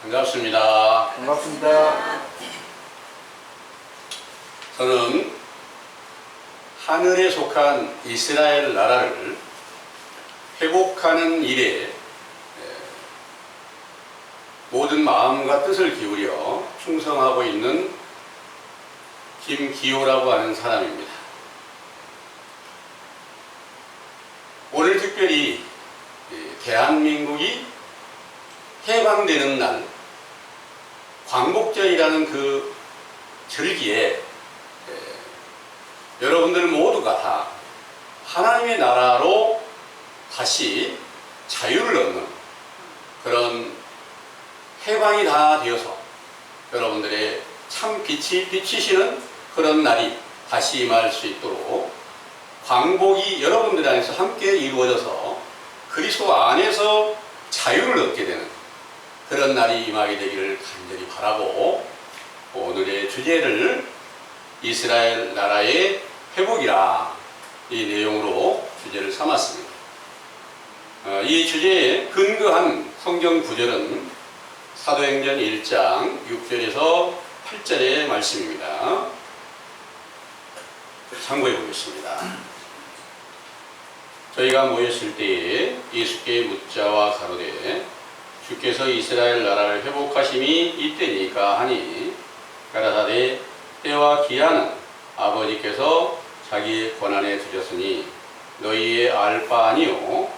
반갑습니다. 반갑습니다. 저는 하늘에 속한 이스라엘 나라를 회복하는 일에 모든 마음과 뜻을 기울여 충성하고 있는 김기호라고 하는 사람입니다. 오늘 특별히 대한민국이 해방되는 날, 광복절이라는 그 절기에 여러분들 모두가 다 하나님의 나라로 다시 자유를 얻는 그런 해방이 다 되어서 여러분들의 참 빛이 비치시는 그런 날이 다시 임할 수 있도록 광복이 여러분들 안에서 함께 이루어져서 그리스도 안에서 자유를 얻게 되는 그런 날이 임하게 되기를 간절히 바라고, 오늘의 주제를 이스라엘 나라의 회복이라 이 내용으로 주제를 삼았습니다. 이 주제에 근거한 성경 구절은 사도행전 1장 6절에서 8절의 말씀입니다. 참고해 보겠습니다. 저희가 모였을 때에 예수께 묻자와 가로되 주께서 이스라엘 나라를 회복하심이 이때니까 하니, 가라사대 때와 기한은 아버지께서 자기의 권한에 두셨으니 너희의 알 바 아니요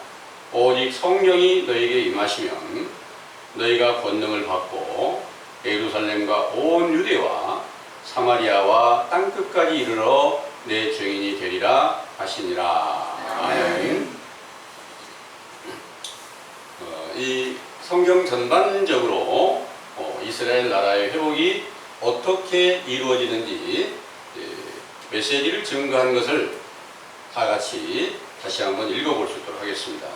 오직 성령이 너희에게 임하시면 너희가 권능을 받고 예루살렘과 온 유대와 사마리아와 땅끝까지 이르러 내 증인이 되리라 하시니라. 아멘. 이 성경 전반적으로 이스라엘 나라의 회복이 어떻게 이루어지는지 메시지를 증거한 것을 다 같이 다시 한번 읽어볼 수 있도록 하겠습니다.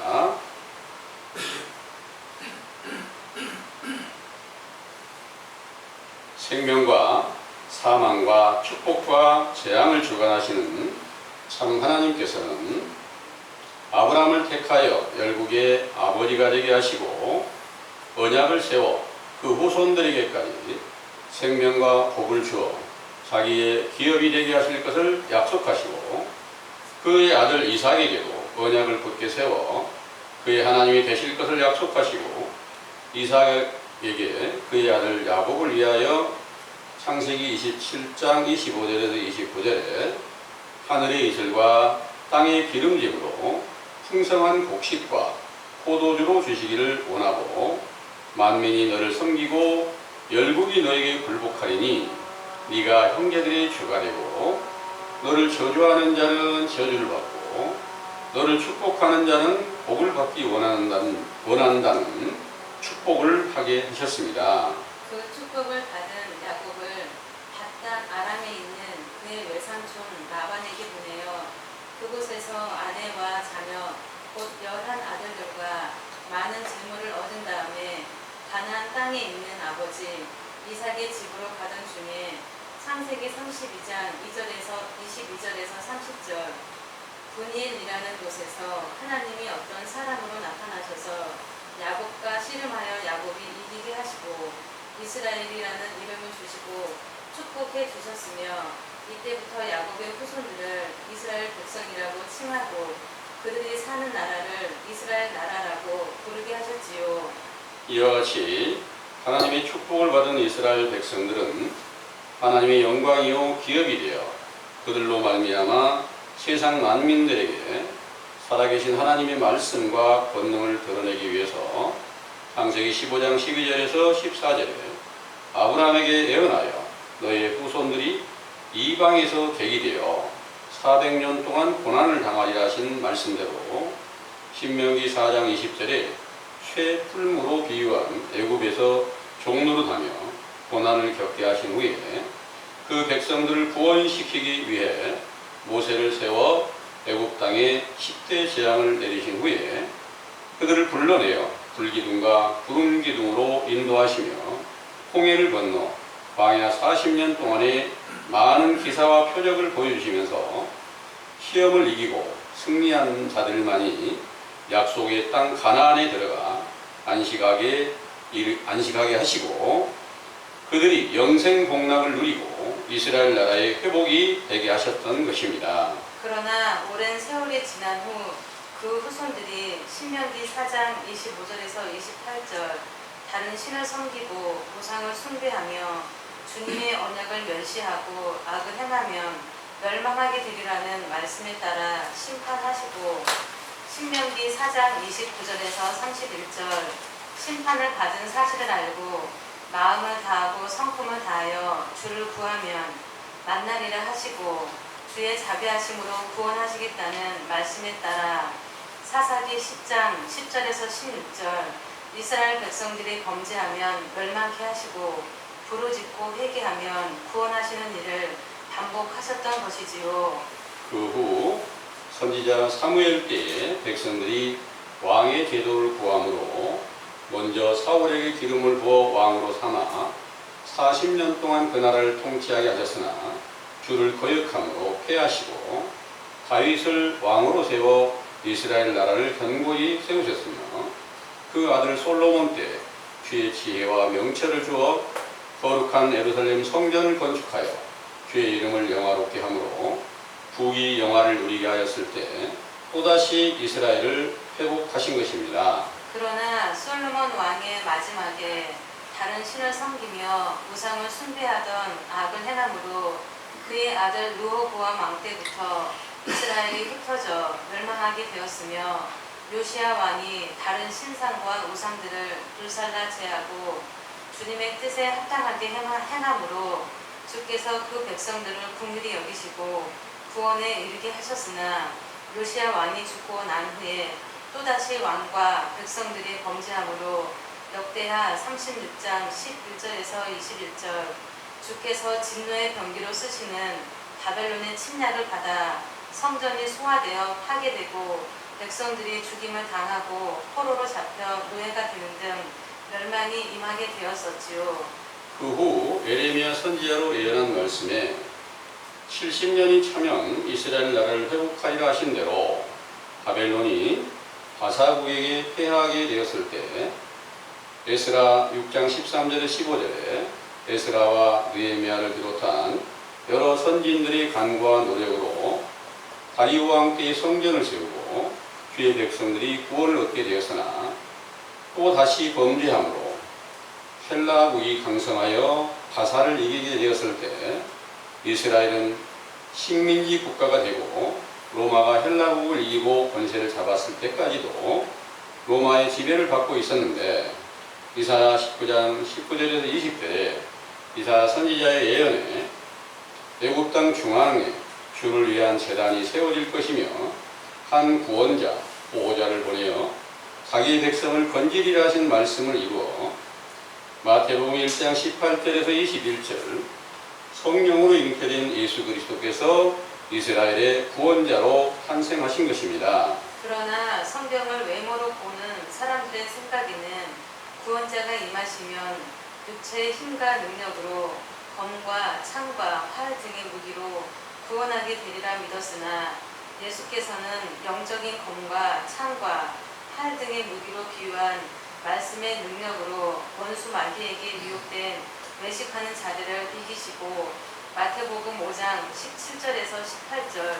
생명과 사망과 축복과 재앙을 주관하시는 참 하나님께서는 아브라함을 택하여 열국의 아버지가 되게 하시고 언약을 세워 그 후손들에게까지 생명과 복을 주어 자기의 기업이 되게 하실 것을 약속하시고, 그의 아들 이삭에게도 언약을 굳게 세워 그의 하나님이 되실 것을 약속하시고, 이삭에게 그의 아들 야곱을 위하여 창세기 27장 25절에서 29절에 하늘의 이슬과 땅의 기름짐으로 풍성한 곡식과 포도주로 주시기를 원하고, 만민이 너를 섬기고 열국이 너에게 굴복하리니 네가 형제들의 주가 되고, 너를 저주하는 자는 저주를 받고 너를 축복하는 자는 복을 받기 원한다는 축복을 하게 하셨습니다. 그 축복을 받은 야곱을 밧단 아람에 있는 그의 외삼촌 라반에게 보내어 그곳에서 아내와 자녀 곧 11 아들들과 많은 재물을 얻은 다음에 가나안 땅에 있는 아버지 이삭의 집으로 가던 중에 창세기 32장 2절에서 22절에서 30절 브니엘이라는 곳에서 하나님이 어떤 사람으로 나타나셔서 야곱과 씨름하여 야곱이 이기게 하시고 이스라엘이라는 이름을 주시고 축복해 주셨으며, 이때부터 야곱의 후손들을 이스라엘 백성이라고 칭하고 그들이 사는 나라를 이스라엘 나라라고 부르게 하셨지요. 이와 같이 하나님의 축복을 받은 이스라엘 백성들은 하나님의 영광이요 기업이 되어 그들로 말미암아 세상 만민들에게 살아계신 하나님의 말씀과 권능을 드러내기 위해서 창세기 15장 12절에서 14절에 아브라함에게 예언하여 너의 후손들이 이방에서 객이되어 400년 동안 고난을 당하리라 하신 말씀대로 신명기 4장 20절에 쇠풀무로 비유한 애굽에서 종노릇하며 고난을 겪게 하신 후에 그 백성들을 구원시키기 위해 모세를 세워 애굽 땅에 10대 재앙을 내리신 후에 그들을 불러내어 불기둥과 구름기둥으로 인도하시며 홍해를 건너 광야 40년 동안의 많은 기사와 표적을 보여주시면서 시험을 이기고 승리한 자들만이 약속의 땅 가나안에 들어가 안식하게 안식하게 하시고 그들이 영생 복락을 누리고 이스라엘 나라의 회복이 되게 하셨던 것입니다. 그러나 오랜 세월이 지난 후 그 후손들이 신명기 4장 25절에서 28절 다른 신을 섬기고 우상을 숭배하며 주님의 언약을 멸시하고 악을 행하면 멸망하게 되리라는 말씀에 따라 심판하시고 신명기 4장 29절에서 31절 심판을 받은 사실을 알고 마음을 다하고 성품을 다하여 주를 구하면 만나리라 하시고 주의 자비하심으로 구원하시겠다는 말씀에 따라 사사기 10장 10절에서 16절 이스라엘 백성들이 범죄하면 멸망케 하시고 부르짖고 회개하면 구원하시는 일을 반복하셨던 것이지요. 그 후 선지자 사무엘 때에 백성들이 왕의 제도를 구함으로 먼저 사울에게 기름을 부어 왕으로 삼아 40년 동안 그 나라를 통치하게 하셨으나 주를 거역함으로 패하시고 다윗을 왕으로 세워 이스라엘 나라를 견고히 세우셨으며 그 아들 솔로몬 때 주의 지혜와 명철을 주어 거룩한 예루살렘 성전을 건축하여 주의 이름을 영화롭게 함으로 북이 영화를 누리게 하였을 때 또다시 이스라엘을 회복하신 것입니다. 그러나 솔로몬 왕의 마지막에 다른 신을 섬기며 우상을 숭배하던 악을 행함으로 그의 아들 르호보암 왕 때부터 이스라엘이 흩어져 멸망하게 되었으며 요시야 왕이 다른 신상과 우상들을 불살라 제하고 주님의 뜻에 합당하게 행함으로 주께서 그 백성들을 긍휼히 여기시고 구원에 이르게 하셨으나 요시야 왕이 죽고 난 후에 또다시 왕과 백성들이 범죄함으로 역대하 36장 11절에서 21절 주께서 진노의 병기로 쓰시는 바벨론의 침략을 받아 성전이 소화되어 파괴되고 백성들이 죽임을 당하고 포로로 잡혀 노예가 되는 등 멸망이 임하게 되었었지요. 그 후 에레미야 선지자로 예언한 말씀에 70년이 차면 이스라엘 나라를 회복하리라 하신 대로 바벨론이 바사국에게 패하게 되었을 때 에스라 6장 13절에 15절에 에스라와 느헤미야를 비롯한 여러 선지인들의 간구와 노력으로 다리오 왕 때의 성전을 세우고 주의 백성들이 구원을 얻게 되었으나 또 다시 범죄함으로 헬라국이 강성하여 바사를 이기게 되었을 때 이스라엘은 식민지 국가가 되고 로마가 헬라국을 이기고 권세를 잡았을 때까지도 로마의 지배를 받고 있었는데 이사야 19장 19절에서 20절에 이사야 선지자의 예언에 애굽 땅 중앙에 주를 위한 제단이 세워질 것이며 한 구원자, 보호자를 보내어 자기 백성을 건지리라 하신 말씀을 이루어 마태복음 1장 18절에서 21절 성령으로 잉태된 예수 그리스도께서 이스라엘의 구원자로 탄생하신 것입니다. 그러나 성경을 외모로 보는 사람들의 생각에는 구원자가 임하시면 육체의 힘과 능력으로 검과 창과 활 등의 무기로 구원하게 되리라 믿었으나 예수께서는 영적인 검과 창과 활 등의 무기로 비유한 말씀의 능력으로 원수 마귀에게 미혹된 외식하는 자들을 이기시고 마태복음 5장 17절에서 18절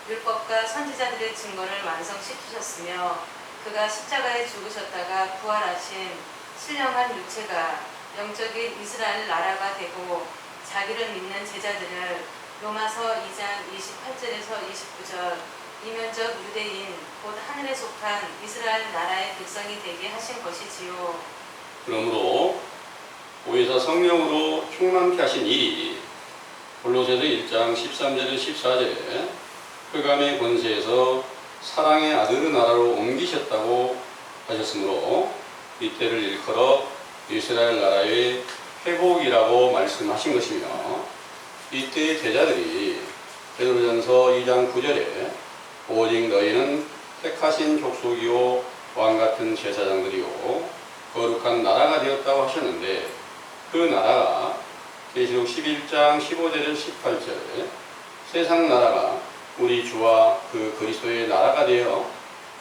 율법과 선지자들의 증거를 완성시키셨으며 그가 십자가에 죽으셨다가 부활하신 신령한 육체가 영적인 이스라엘 나라가 되고 자기를 믿는 제자들을 로마서 2장 28절에서 29절 이면적 유대인 곧 하늘에 속한 이스라엘 나라의 백성이 되게 하신 것이지요. 그러므로 보혜사 성령으로 충만케 하신 일이 골로새서 1장 13절에서 14절에 흑암의 권세에서 사랑의 아들의 나라로 옮기셨다고 하셨으므로 이때를 일컬어 이스라엘 나라의 회복이라고 말씀하신 것이며 이때의 제자들이 베드로전서 2장 9절에 오직 너희는 택하신 족속이요 왕같은 제사장들이요 거룩한 나라가 되었다고 하셨는데 그 나라가 계시록 11장 15절에서 18절에 세상 나라가 우리 주와 그 그리스도의 나라가 되어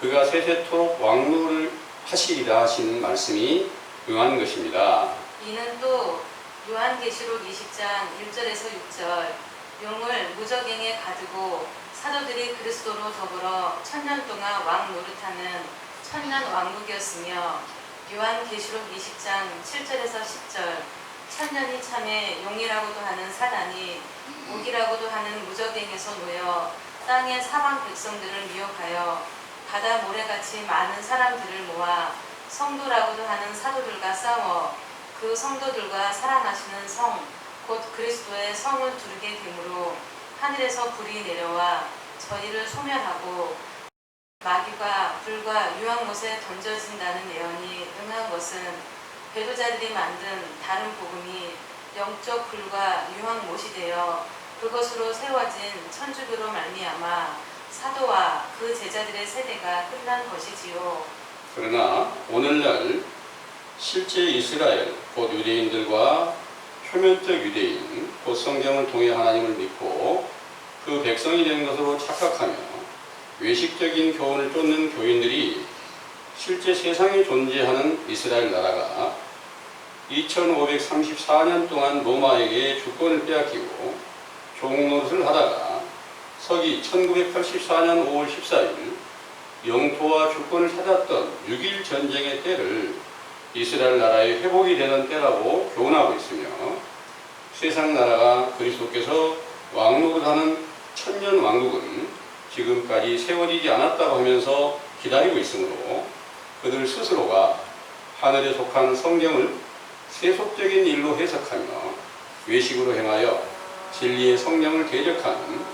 그가 세세토록 왕노를 하시리라 하시는 말씀이 응한 것입니다. 이는 또 요한계시록 20장 1절에서 6절 용을 무적행에 가두고 사도들이 그리스도로 더불어 1000년 동안 왕 노릇하는 천년 왕국이었으며 요한계시록 20장 7절에서 10절 천년이 참에 용이라고도 하는 사단이 목이라고도 하는 무적행에서 놓여 땅의 사방 백성들을 미혹하여 바다 모래같이 많은 사람들을 모아 성도라고도 하는 사도들과 싸워 그 성도들과 살아나시는 성 곧 그리스도의 성을 두르게 되므로 하늘에서 불이 내려와 저희를 소멸하고 마귀가 불과 유황못에 던져진다는 예언이 응한 것은 배도자들이 만든 다른 복음이 영적 불과 유황못이 되어 그것으로 세워진 천주교로 말미암아 사도와 그 제자들의 세대가 끝난 것이지요. 그러나 오늘날 실제 이스라엘 곧 유대인들과 표면적 유대인 곧 성경을 통해 하나님을 믿고 그 백성이 되는 것으로 착각하며 외식적인 교훈을 쫓는 교인들이 실제 세상에 존재하는 이스라엘 나라가 2534년 동안 로마에게 주권을 빼앗기고 종노릇을 하다가 서기 1984년 5월 14일 영토와 주권을 찾았던 6.1 전쟁의 때를 이스라엘 나라의 회복이 되는 때라고 교훈하고 있으며 세상 나라가 그리스도께서 왕노릇하는 천년 왕국은 지금까지 세워지지 않았다고 하면서 기다리고 있으므로 그들 스스로가 하늘에 속한 성경을 세속적인 일로 해석하며 외식으로 행하여 진리의 성령을 대적하는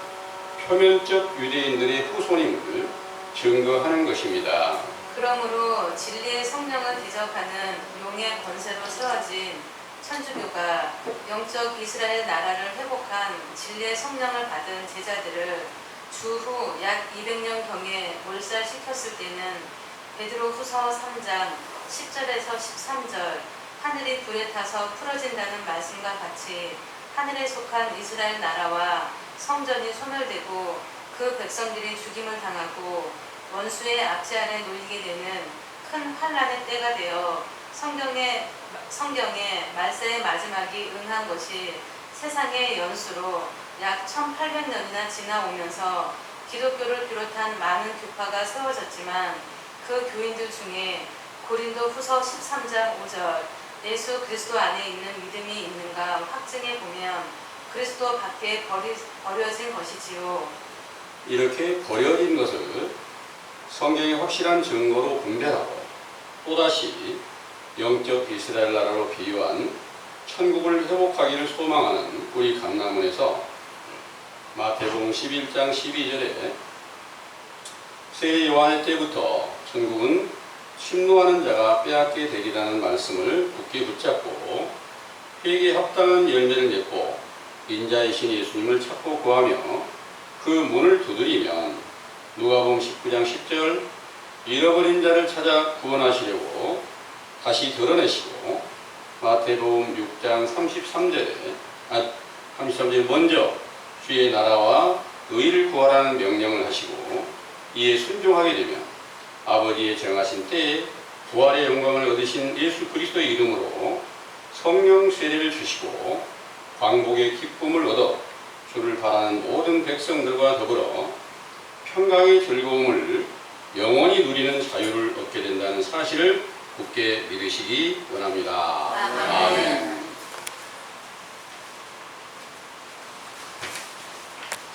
표면적 유대인들의 후손임을 증거하는 것입니다. 그러므로 진리의 성령을 대적하는 용의 권세로 세워진 천주교가 영적 이스라엘 나라를 회복한 진리의 성령을 받은 제자들을 주후 약 200년경에 몰살시켰을 때는 베드로후서 3장 10절에서 13절 하늘이 불에 타서 풀어진다는 말씀과 같이 하늘에 속한 이스라엘 나라와 성전이 소멸되고 그 백성들이 죽임을 당하고 원수의 압제 아래 놓이게 되는 큰 환란의 때가 되어 성경의 말세의 마지막이 응한 것이 세상의 연수로 약 1800년이나 지나오면서 기독교를 비롯한 많은 교파가 세워졌지만 그 교인들 중에 고린도 후서 13장 5절 예수 그리스도 안에 있는 믿음이 있는가 확증해 보면 그리스도 밖에 버려진 것이지요. 이렇게 버려진 것을 성경의 확실한 증거로 분별하고 또다시 영적 이스라엘 나라로 비유한 천국을 회복하기를 소망하는 우리 강남원에서 마태복음 11장 12절에 새 요한의 때부터 천국은 침노하는 자가 빼앗게 되리라는 말씀을 굳게 붙잡고 회개에 합당한 열매를 맺고 인자이신 예수님을 찾고 구하며 그 문을 두드리면 누가복음 19장 10절 잃어버린 자를 찾아 구원하시려고 다시 드러내시고 마태복음 6장 33절에 먼저 주의 나라와 의를 구하라는 명령을 하시고 이에 순종하게 되면 아버지의 정하신 때에 부활의 영광을 얻으신 예수 그리스도의 이름으로 성령 세례를 주시고 광복의 기쁨을 얻어 주를 바라는 모든 백성들과 더불어 평강의 즐거움을 영원히 누리는 자유를 얻게 된다는 사실을 굳게 믿으시기 원합니다. 아멘.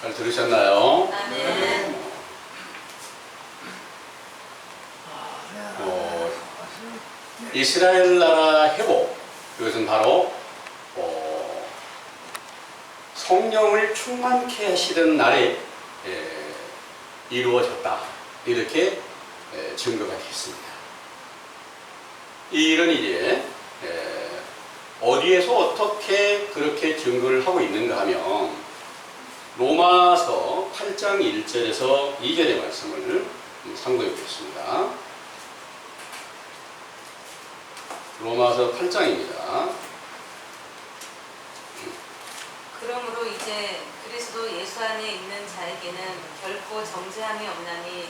잘 들으셨나요? 아멘. 이스라엘 나라 회복, 이것은 바로 성령을 충만케 하시던 날에 이루어졌다. 이렇게 증거가 됐습니다. 이 일은 이제 어디에서 어떻게 그렇게 증거를 하고 있는가 하면 로마서 8장 1절에서 2절의 말씀을 참고해 보겠습니다. 로마서 8장입니다. 그러므로 이제 그리스도 예수 안에 있는 자에게는 결코 정죄함이 없나니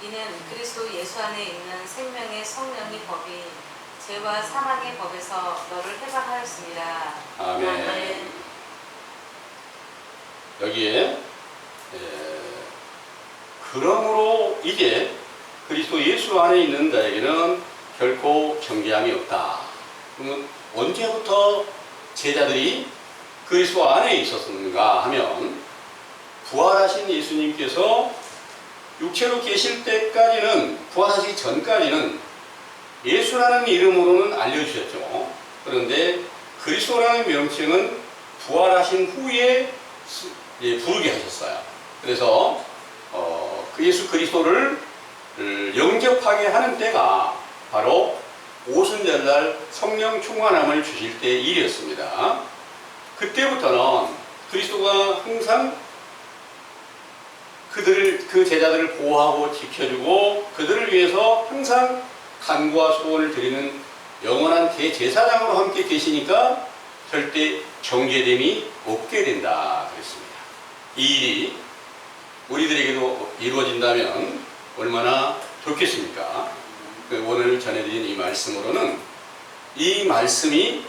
이는 그리스도 예수 안에 있는 생명의 성령이 법이 죄와 사망의 법에서 너를 해방하였습니다. 아멘. 여기에 그러므로 이제 그리스도 예수 안에 있는 자에게는 결코 정죄함이 없다. 그러면 언제부터 제자들이 그리스도 안에 있었는가 하면 부활하신 예수님께서 육체로 계실 때까지는, 부활하시기 전까지는 예수라는 이름으로는 알려주셨죠. 그런데 그리스도라는 명칭은 부활하신 후에 부르게 하셨어요. 그래서 그 예수 그리스도를 영접하게 하는 때가 바로 오순절날 성령 충만함을 주실 때 일이었습니다. 그때부터는 그리스도가 항상 그 제자들을 보호하고 지켜주고 그들을 위해서 항상 간구와 소원을 드리는 영원한 대제사장으로 함께 계시니까 절대 정죄됨이 없게 된다 그랬습니다. 이 일이 우리들에게도 이루어진다면 얼마나 좋겠습니까? 오늘 전해드린 이 말씀으로는 이 말씀이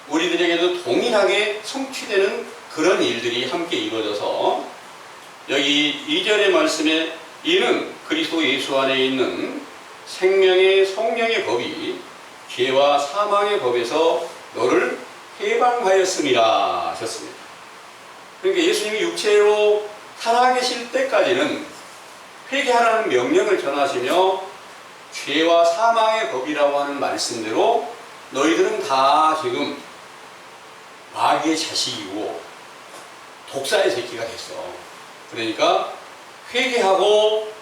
우리들에게도 동일하게 성취되는 그런 일들이 함께 이루어져서 여기 2절의 말씀에 이는 그리스도 예수 안에 있는 생명의 성령의 법이 죄와 사망의 법에서 너를 해방하였음이라 하셨습니다. 그러니까 예수님이 육체로 살아계실 때까지는 회개하라는 명령을 전하시며 죄와 사망의 법이라고 하는 말씀대로 너희들은 다 지금 마귀의 자식이고 독사의 새끼가 됐어. 그러니까 회개하고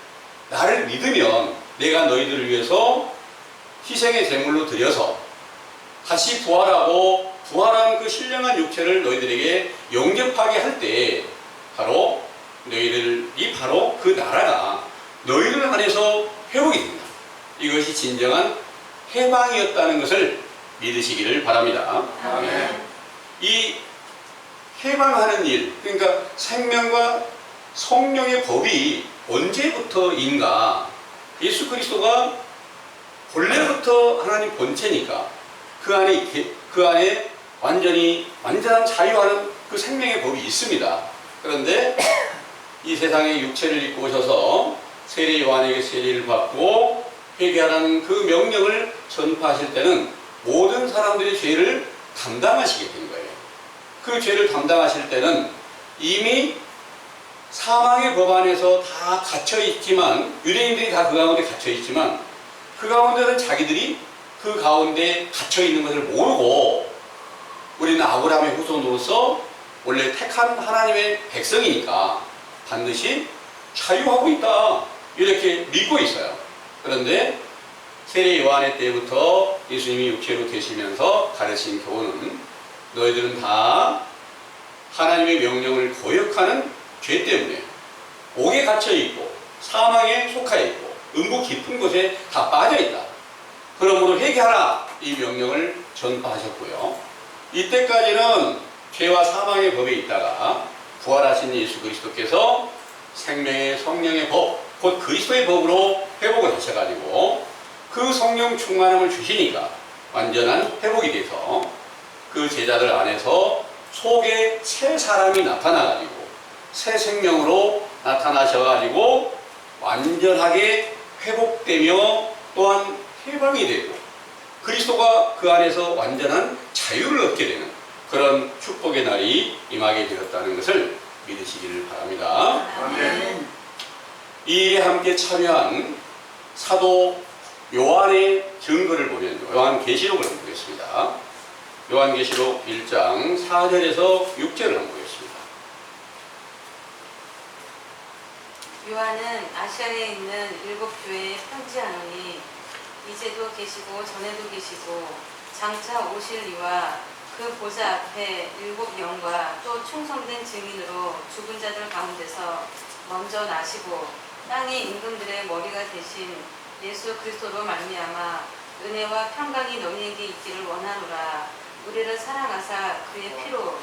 나를 믿으면 내가 너희들을 위해서 희생의 제물로 드려서 다시 부활하고 부활한 그 신령한 육체를 너희들에게 영접하게 할 때 바로 너희들이 바로 그 나라가 너희들 안에서 회복이 된다. 이것이 진정한 해방이었다는 것을 믿으시기를 바랍니다. 아멘. 이 해방하는 일, 그러니까 생명과 성령의 법이 언제부터인가? 예수 그리스도가 본래부터 하나님 본체니까 그 안에 완전한 자유하는 그 생명의 법이 있습니다. 그런데 이 세상에 육체를 입고 오셔서 세례 요한에게 세례를 받고 회개하라는 그 명령을 전파하실 때는 모든 사람들의 죄를 담당하시게 된 거예요. 그 죄를 담당하실 때는 이미 사망의 법 안에서 다 갇혀있지만, 유대인들이 다 그 가운데 갇혀있지만 그 가운데는 자기들이 그 가운데 갇혀있는 것을 모르고 우리는 아브라함의 후손으로서 원래 택한 하나님의 백성이니까 반드시 자유하고 있다 이렇게 믿고 있어요. 그런데 세례 요한의 때부터 예수님이 육체로 계시면서 가르친 교훈은 너희들은 다 하나님의 명령을 거역하는 죄 때문에 옥에 갇혀있고 사망에 속하여있고 음부 깊은 곳에 다 빠져있다. 그러므로 회개하라 이 명령을 전파하셨고요. 이때까지는 죄와 사망의 법에 있다가 부활하신 예수 그리스도께서 생명의 성령의 법, 곧 그리스도의 법으로 회복을 하셔가지고 그 성령 충만함을 주시니까 완전한 회복이 돼서 그 제자들 안에서 속에 새 사람이 나타나가지고 새 생명으로 나타나셔가지고 완전하게 회복되며 또한 해방이 되고 그리스도가 그 안에서 완전한 자유를 얻게 되는 그런 축복의 날이 임하게 되었다는 것을 믿으시기를 바랍니다. 아멘. 이 일에 함께 참여한 사도 요한의 증거를 보면 요한계시록을 한번 보겠습니다. 요한계시록 1장 4절에서 6절을 한번 보겠습니다. 요한은 아시아에 있는 7교회에 편지하노니 이제도 계시고 전에도 계시고 장차 오실 이와 그 보좌 앞에 7 영과 또 충성된 증인으로 죽은 자들 가운데서 먼저 나시고 땅의 임금들의 머리가 되신 예수 그리스도로 말미암아 은혜와 평강이 너희에게 있기를 원하노라. 우리를 사랑하사 그의 피로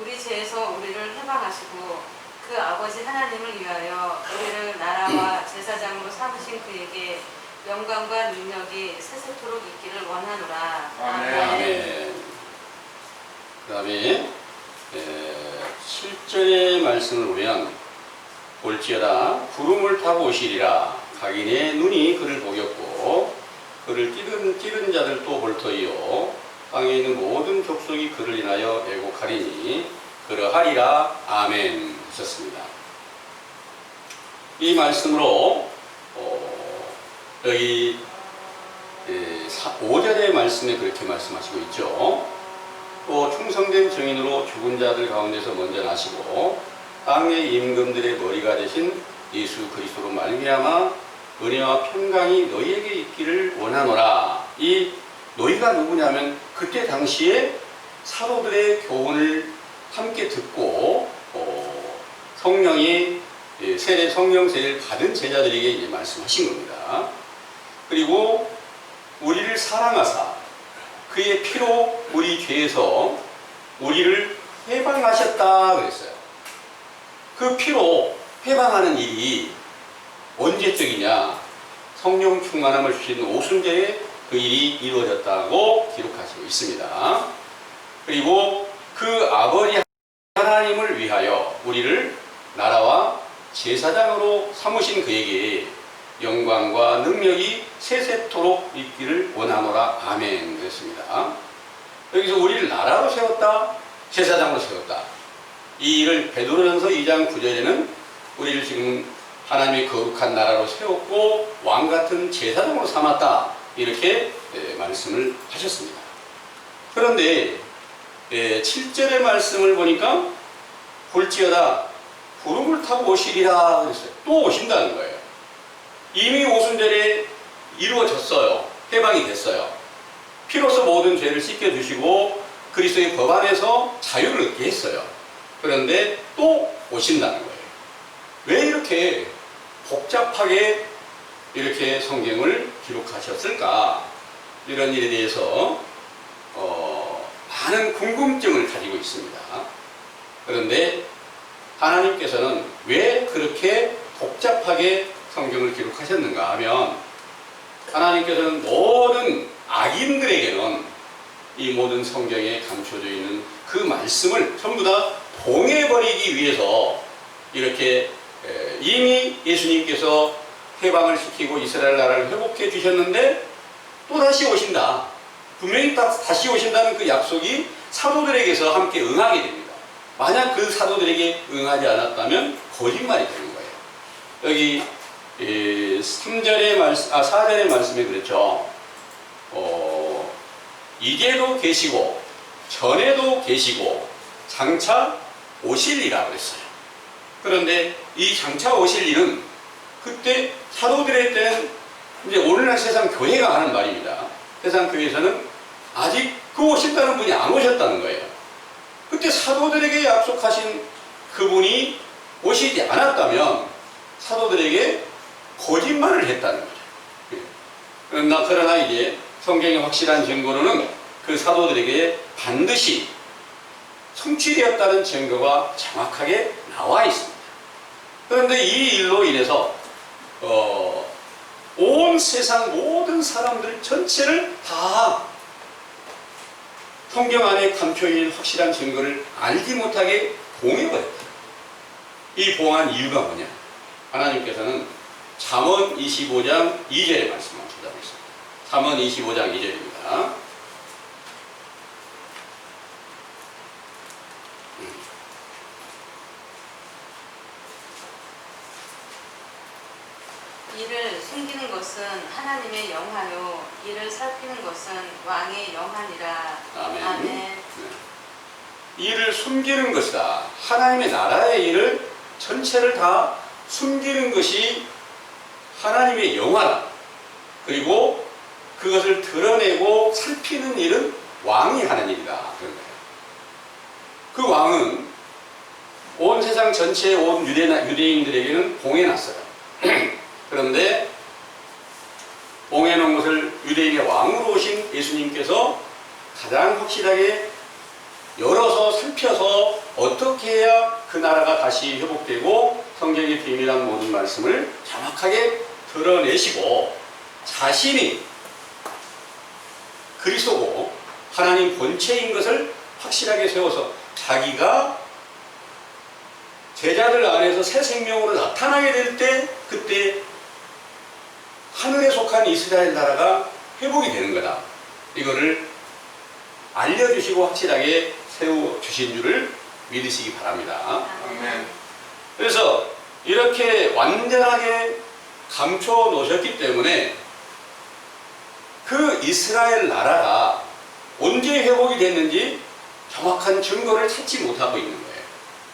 우리 죄에서 우리를 해방하시고 그 아버지 하나님을 위하여 우리를 나라와 제사장으로 삼으신 그에게 영광과 능력이 세세토록 있기를 원하노라. 아멘. 그 다음에 7절의 말씀을 보면 볼지어다 구름을 타고 오시리라. 각인의 눈이 그를 보겠고 그를 찌른 자들 또 볼 터이요 땅에 있는 모든 족속이 그를 인하여 애곡하리니 그러하리라. 아멘 하셨습니다. 이 말씀으로 여기 5절의 말씀에 그렇게 말씀하시고 있죠. 또 충성된 증인으로 죽은 자들 가운데서 먼저 나시고 땅의 임금들의 머리가 되신 예수 그리스도로 말미암아 은혜와 평강이 너희에게 있기를 원하노라. 이 너희가 누구냐면 그때 당시에 사도들의 교훈을 함께 듣고 성령 세례를 받은 제자들에게 이제 말씀하신 겁니다. 그리고 우리를 사랑하사 그의 피로 우리 죄에서 우리를 해방하셨다 그랬어요. 그 피로 해방하는 일이 언제적이냐? 성령 충만함을 주신 오순절에 그 일이 이루어졌다고 기록하시고 있습니다. 그리고 그 아버지 하나님을 위하여 우리를 나라와 제사장으로 삼으신 그에게 영광과 능력이 세세토록 있기를 원하노라. 아멘 그랬습니다. 여기서 우리를 나라로 세웠다, 제사장으로 세웠다. 이 일을 베드로전서 2장 9절에는 우리를 지금 하나님의 거룩한 나라로 세웠고 왕같은 제사장으로 삼았다 이렇게 말씀을 하셨습니다. 그런데 7절의 말씀을 보니까 볼지어다 구름을 타고 오시리라 그랬어요. 또 오신다는 거예요. 이미 오순절에 이루어졌어요. 해방이 됐어요. 피로써 모든 죄를 씻겨주시고 그리스도의 법 안에서 자유를 얻게 했어요. 그런데 또 오신다는 거예요. 왜 이렇게 복잡하게 이렇게 성경을 기록하셨을까? 이런 일에 대해서 많은 궁금증을 가지고 있습니다. 그런데 하나님께서는 왜 그렇게 복잡하게 성경을 기록하셨는가 하면 하나님께서는 모든 악인들에게는 이 모든 성경에 감춰져 있는 그 말씀을 전부 다 봉해버리기 위해서 이렇게 이미 예수님께서 해방을 시키고 이스라엘 나라를 회복해 주셨는데 또 다시 오신다. 분명히 다시 오신다는 그 약속이 사도들에게서 함께 응하게 됩니다. 만약 그 사도들에게 응하지 않았다면 거짓말이 되는 거예요. 여기 4절의 말씀에 그랬죠. 이제도 계시고 전에도 계시고 장차 오실이라 그랬어요. 그런데 이 장차 오실 일은 그때 사도들의 때는 이제 오늘날 세상 교회가 하는 말입니다. 세상 교회에서는 아직 그 오신다는 분이 안 오셨다는 거예요. 그때 사도들에게 약속하신 그분이 오시지 않았다면 사도들에게 거짓말을 했다는 거죠. 그러나 이제 성경의 확실한 증거로는 그 사도들에게 반드시 성취되었다는 증거가 정확하게 나와 있습니다. 그런데 이 일로 인해서 온 세상 모든 사람들 전체를 다 성경 안에 감춰있는 확실한 증거를 알지 못하게 봉해버렸다. 이 봉한 이유가 뭐냐? 하나님께서는 잠언 25장 2절의 말씀을 찾아보겠습니다. 잠언 25장 2절입니다. 이를 숨기는 것은 하나님의 영화요 이를 살피는 것은 왕의 영화니라. 아멘. 아멘. 네. 이를 숨기는 것이다. 하나님의 나라의 일을 전체를 다 숨기는 것이 하나님의 영화다. 그리고 그것을 드러내고 살피는 일은 왕이 하는 일이다. 그런 거예요. 그 왕은 온 세상 전체의 온 유대인들에게는 봉해놨어요. 그런데 봉해놓은 것을 유대인의 왕으로 오신 예수님께서 가장 확실하게 열어서 살펴서 어떻게 해야 그 나라가 다시 회복되고 성경의 비밀한 모든 말씀을 정확하게 드러내시고 자신이 그리스도고 하나님 본체인 것을 확실하게 세워서 자기가 제자들 안에서 새 생명으로 나타나게 될 때 그때 하늘에 속한 이스라엘 나라가 회복이 되는 거다. 이거를 알려주시고 확실하게 세워주신 줄을 믿으시기 바랍니다. 아멘. 그래서 이렇게 완전하게 감춰 놓으셨기 때문에 그 이스라엘 나라가 언제 회복이 됐는지 정확한 증거를 찾지 못하고 있는 거예요.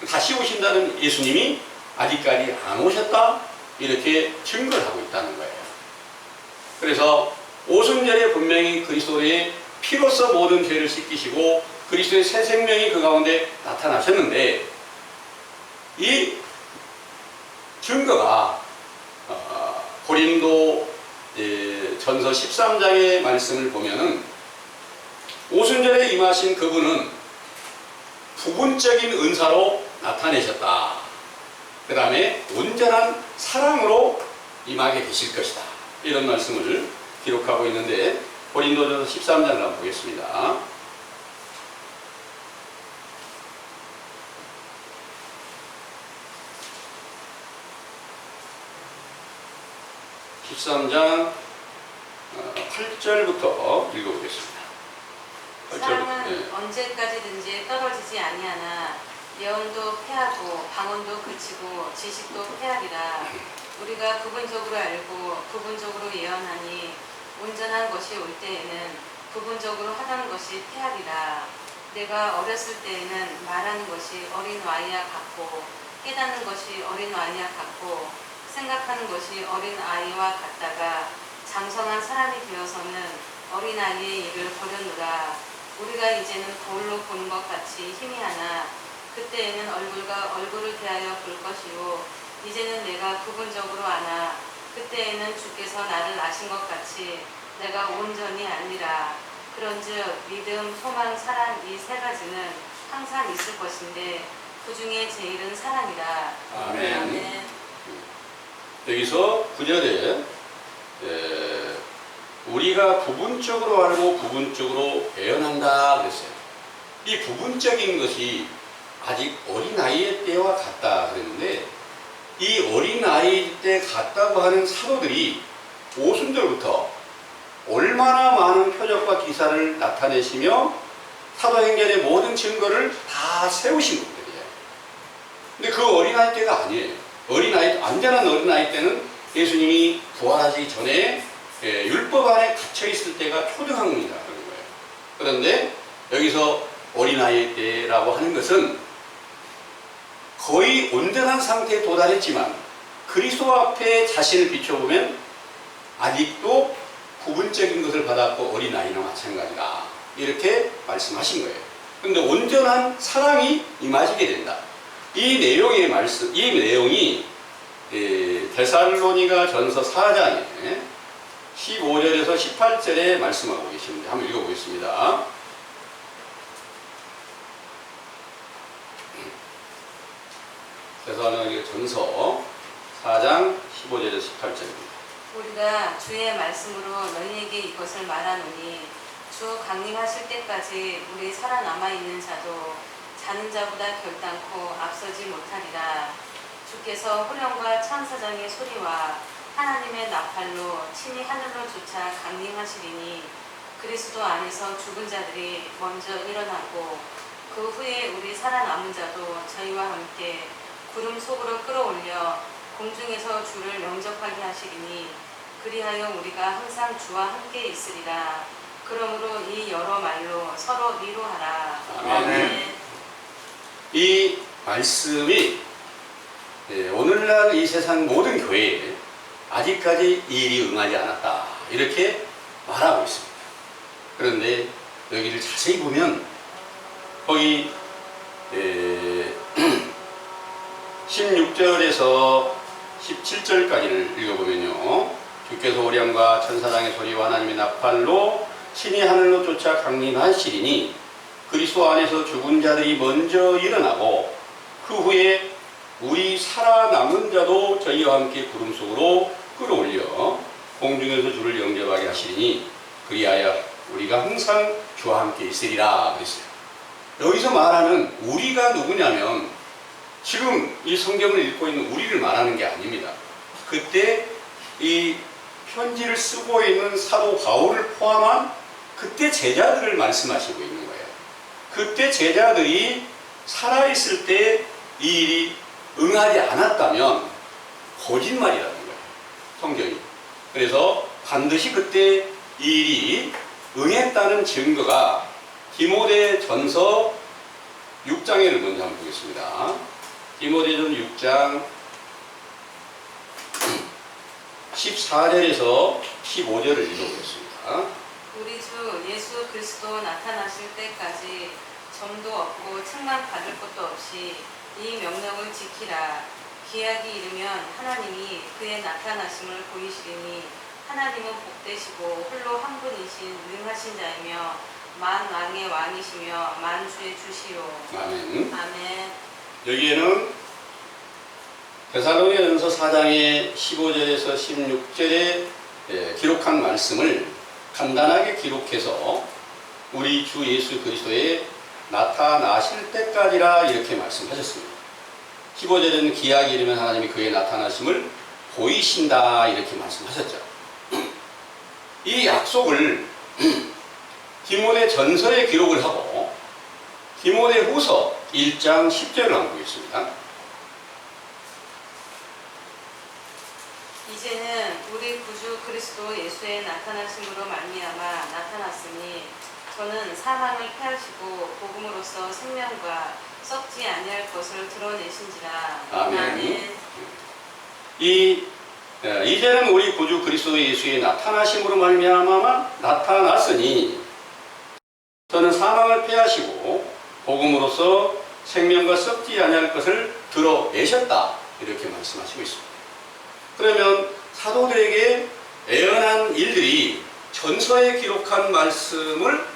다시 오신다는 예수님이 아직까지 안 오셨다? 이렇게 증거를 하고 있다는 거예요. 그래서 오순절에 분명히 그리스도의 피로써 모든 죄를 씻기시고 그리스도의 새 생명이 그 가운데 나타나셨는데 이 증거가 고린도 전서 13장의 말씀을 보면은 오순절에 임하신 그분은 부분적인 은사로 나타내셨다. 그 다음에 온전한 사랑으로 임하게 되실 것이다. 이런 말씀을 기록하고 있는데 고린도전서 13장을 한번 보겠습니다. (13장) 8절부터 읽어보겠습니다. 사랑은 언제까지든지 떨어지지 아니하나 예언도 패하고 방언도 그치고 지식도 패하리라. 우리가 부분적으로 알고 부분적으로 예언하니 온전한 것이 올 때에는 부분적으로 하던 것이 패하리라. 내가 어렸을 때에는 말하는 것이 어린 아이와 같고 깨닫는 것이 어린 아이와 같고 생각하는 것이 어린 아이와 같다가 장성한 사람이 되어서는 어린 아이의 일을 버렸노라. 우리가 이제는 거울로 보는 것 같이 희미하나 그때에는 얼굴과 얼굴을 대하여 볼 것이요 이제는 내가 부분적으로 아나 그때에는 주께서 나를 아신 것 같이 내가 온전히 알리라. 그런즉 믿음, 소망, 사랑 이 세 가지는 항상 있을 것인데 그 중에 제일은 사랑이라. 아멘. 아멘. 여기서 9절에 우리가 부분적으로 알고 부분적으로 예언한다 그랬어요. 이 부분적인 것이 아직 어린아이의 때와 같다 그랬는데 이 어린아이 때 같다고 하는 사도들이 오순절부터 얼마나 많은 표적과 기사를 나타내시며 사도행전의 모든 증거를 다 세우신 분들이에요. 근데 그 어린아이 때가 아니에요. 어린아이, 완전한 어린아이 때는 예수님이 부활하시기 전에 율법 안에 갇혀있을 때가 초등학문이라는 거예요. 그런데 여기서 어린아이 때라고 하는 것은 거의 온전한 상태에 도달했지만 그리스도 앞에 자신을 비춰보면 아직도 부분적인 것을 받았고 어린아이나 마찬가지다. 이렇게 말씀하신 거예요. 그런데 온전한 사랑이 임하시게 된다. 이 내용의 말씀, 이 내용이 데살로니가 전서 4장에 15절에서 18절에 말씀하고 계십니다. 한번 읽어보겠습니다. 데살로니가 전서 4장 15절에서 18절입니다. 우리가 주의 말씀으로 너희에게 이것을 말하노니 주 강림하실 때까지 우리 살아남아 있는 자도 자는 자보다 결단코 앞서지 못하리라. 주께서 후령과 천사장의 소리와 하나님의 나팔로 친히 하늘로 쫓아 강림하시리니 그리스도 안에서 죽은 자들이 먼저 일어나고 그 후에 우리 살아남은 자도 저희와 함께 구름 속으로 끌어올려 공중에서 주를 영접하게 하시리니 그리하여 우리가 항상 주와 함께 있으리라. 그러므로 이 여러 말로 서로 위로하라. 아멘. 이 말씀이 오늘날 이 세상 모든 교회에 아직까지 이 일이 응하지 않았다 이렇게 말하고 있습니다. 그런데 여기를 자세히 보면 거기 16절에서 17절까지를 읽어보면요. 주께서 오령과 천사장의 소리와 하나님의 나팔로 신이 하늘로 쫓아 강림하시리니 그리스도 안에서 죽은 자들이 먼저 일어나고 그 후에 우리 살아남은 자도 저희와 함께 구름 속으로 끌어올려 공중에서 주를 영접하게 하시리니 그리하여 우리가 항상 주와 함께 있으리라 그랬어요. 여기서 말하는 우리가 누구냐면 지금 이 성경을 읽고 있는 우리를 말하는 게 아닙니다. 그때 이 편지를 쓰고 있는 사도 바울을 포함한 그때 제자들을 말씀하시고 있는 거예요. 그때 제자들이 살아있을 때 이 일이 응하지 않았다면 거짓말이라는 거예요. 성경이. 그래서 반드시 그때 이 일이 응했다는 증거가 디모데 전서 6장을 먼저 한번 보겠습니다. 디모데전 6장 14절에서 15절을 읽어보겠습니다. 우리 주 예수 그리스도 나타나실 때까지 점도 없고 책망 받을 것도 없이 이 명령을 지키라. 기약이 이르면 하나님이 그의 나타나심을 보이시리니 하나님은 복되시고 홀로 한 분이신 능하신 자이며 만왕의 왕이시며 만주의 주시요. 아멘. 아멘. 여기에는 데살로니가전서 4장의 15절에서 16절에 기록한 말씀을 간단하게 기록해서 우리 주 예수 그리스도의 나타나실 때까지라 이렇게 말씀하셨습니다. 15절에는 기약이 이르면 하나님이 그의 나타나심을 보이신다 이렇게 말씀하셨죠. 이 약속을 디모데 전서에 기록을 하고 디모데 후서 1장 10절을 한번 보겠습니다. 이제는 우리 구주 그리스도 예수의 나타나심으로 말미암아 나타났으니 저는 사망을 패하시고 복음으로써 생명과 썩지 아니할 것을 드러내신지라. 아멘. 이제는 우리 구주 그리스도 예수의 나타나심으로 말미암아 나타났으니 저는 사망을 패하시고 복음으로써 생명과 썩지 아니할 것을 드러내셨다 이렇게 말씀하시고 있습니다. 그러면 사도들에게 애언한 일들이 전서에 기록한 말씀을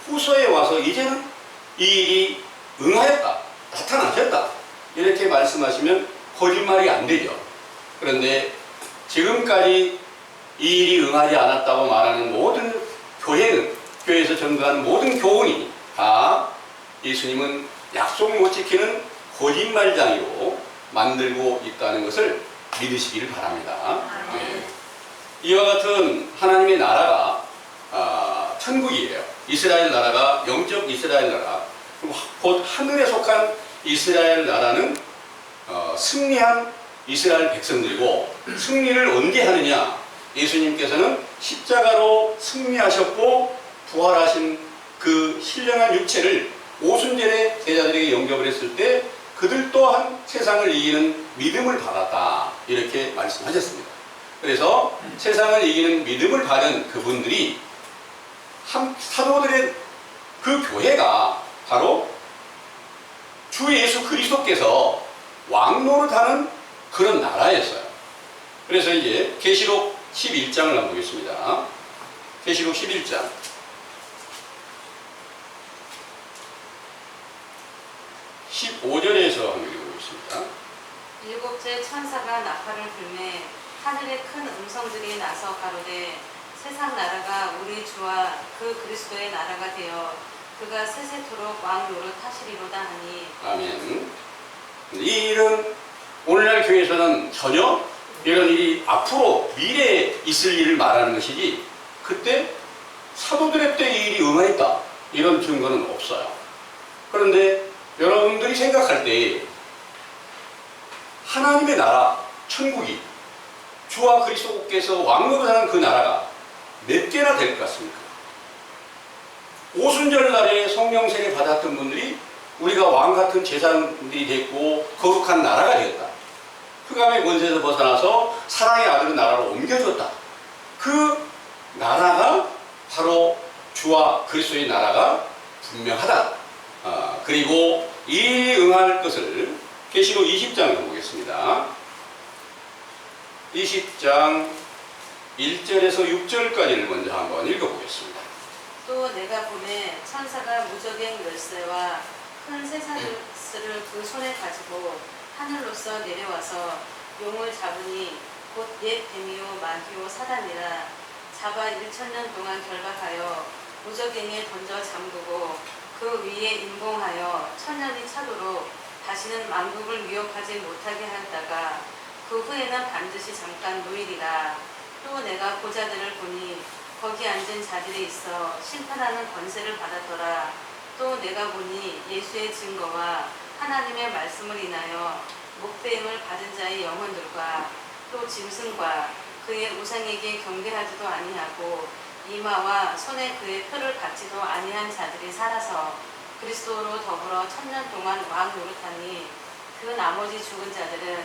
후서에 와서 이제는 이 일이 응하였다, 나타나셨다 이렇게 말씀하시면 거짓말이 안 되죠. 그런데 지금까지 이 일이 응하지 않았다고 말하는 모든 교회에서 전도하는 모든 교훈이 다 예수님은 약속 못 지키는 거짓말장이로 만들고 있다는 것을 믿으시기를 바랍니다. 네. 이와 같은 하나님의 나라가 천국이에요. 이스라엘 나라가 영적 이스라엘 나라, 곧 하늘에 속한 이스라엘 나라는 승리한 이스라엘 백성들이고 승리를 언제 하느냐? 예수님께서는 십자가로 승리하셨고 부활하신 그 신령한 육체를 오순절에 제자들에게 영접을 했을 때 그들 또한 세상을 이기는 믿음을 받았다 이렇게 말씀하셨습니다. 그래서 세상을 이기는 믿음을 받은 그분들이 사도들의 그 교회가 바로 주 예수 그리스도께서 왕노릇하는 그런 나라였어요. 그래서 이제 계시록 11장을 한번 보겠습니다. 계시록 11장 15절에서 한번 읽어보겠습니다. 일곱째 천사가 나팔을 불매 하늘에 큰 음성들이 나서 가로되 세상 나라가 우리 주와 그 그리스도의 나라가 되어 그가 세세토록 왕 노릇하시리로다 하니. 아멘. 이 일은 오늘날 교회에서는 전혀 이런 일이 앞으로 미래에 있을 일을 말하는 것이지 그때 사도들의 때 이 일이 응하였다 이런 증거는 없어요. 그런데 여러분들이 생각할 때 하나님의 나라, 천국이 주와 그리스도께서 왕노릇하는 그 나라가 몇 개나 될 것 같습니까? 오순절 날에 성령 세례 받았던 분들이 우리가 왕 같은 제사장들이 됐고 거룩한 나라가 되었다. 흑암의 권세에서 벗어나서 사랑의 아들의 나라로 옮겨졌다. 그 나라가 바로 주와 그리스도의 나라가 분명하다. 그리고 이 응할 것을 계시록 20장을 보겠습니다. 20장 1절에서 6절까지를 먼저 한번 읽어보겠습니다. 또 내가 보내 천사가 무적의 열쇠와 큰 쇠사슬을 그 손에 가지고 하늘로서 내려와서 용을 잡으니 곧 옛 뱀이요 마귀요 사단이라 잡아 1000년 동안 결박하여 무적행에 던져 잠그고 그 위에 임봉하여 1000년이 차도록 다시는 만국을 위협하지 못하게 하다가 그 후에는 반드시 잠깐 노일이라. 또 내가 보좌들을 보니 거기 앉은 자들이 있어 심판하는 권세를 받았더라. 또 내가 보니 예수의 증거와 하나님의 말씀을 인하여 목배임을 받은 자의 영혼들과 또 짐승과 그의 우상에게 경배하지도 아니하고 이마와 손에 그의 표를 받지도 아니한 자들이 살아서 그리스도로 더불어 1000년 동안 왕 노릇하니 그 나머지 죽은 자들은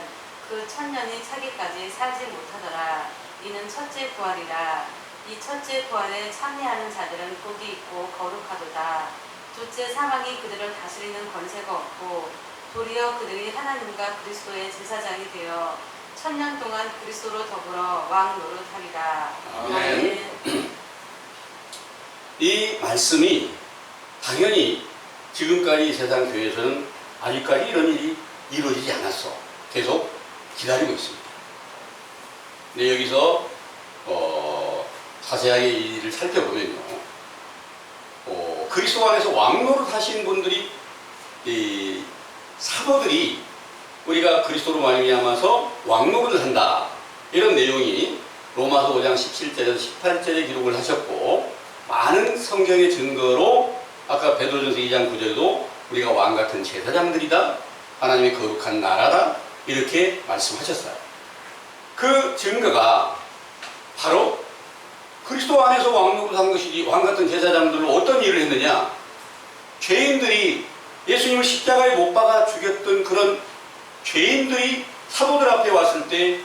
그 1000년이 차기까지 살지 못하더라. 이는 첫째 부활이라. 이 첫째 부활에 참여하는 자들은 복이 있고 거룩하도다. 둘째 사망이 그들을 다스리는 권세가 없고 도리어 그들이 하나님과 그리스도의 제사장이 되어 1000년 동안 그리스도로 더불어 왕 노릇하리라. 아멘. 이 말씀이 당연히 지금까지 세상 교회에서는 아직까지 이런 일이 이루어지지 않았어. 계속 기다리고 있습니다. 근데 여기서 자세하게 이 일을 살펴보면요, 그리스도 안에서 왕노릇 하신 분들이, 이 사도들이 우리가 그리스도로 말미암아서 왕노릇을 한다, 이런 내용이 로마서 5장 17절에서 18절에 기록을 하셨고, 많은 성경의 증거로 아까 베드로전서 2장 9절에도 우리가 왕같은 제사장들이다, 하나님의 거룩한 나라다, 이렇게 말씀하셨어요. 그 증거가 바로 그리스도 안에서 왕노릇한 것이지, 왕같은 제사장들로 어떤 일을 했느냐, 죄인들이 예수님을 십자가에 못 박아 죽였던 그런 죄인들이 사도들 앞에 왔을 때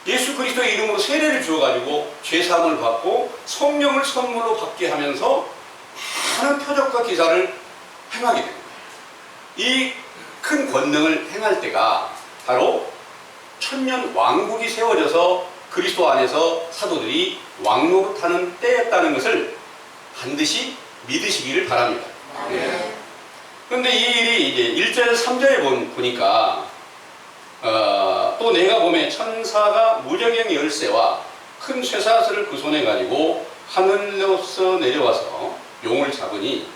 예수 그리스도의 이름으로 세례를 주어가지고 죄사함을 받고 성령을 선물로 받게 하면서 많은 표적과 기사를 행하게 됩니다. 이 큰 권능을 행할 때가 바로 천년 왕국이 세워져서 그리스도 안에서 사도들이 왕노릇하는 때였다는 것을 반드시 믿으시기를 바랍니다. 네. 그런데 이 일이 이제 1절 3절에 보니까 또 내가 보매 천사가 무적행 열쇠와 큰 쇠사슬을 그 손에 가지고 하늘로서 내려와서 용을 잡으니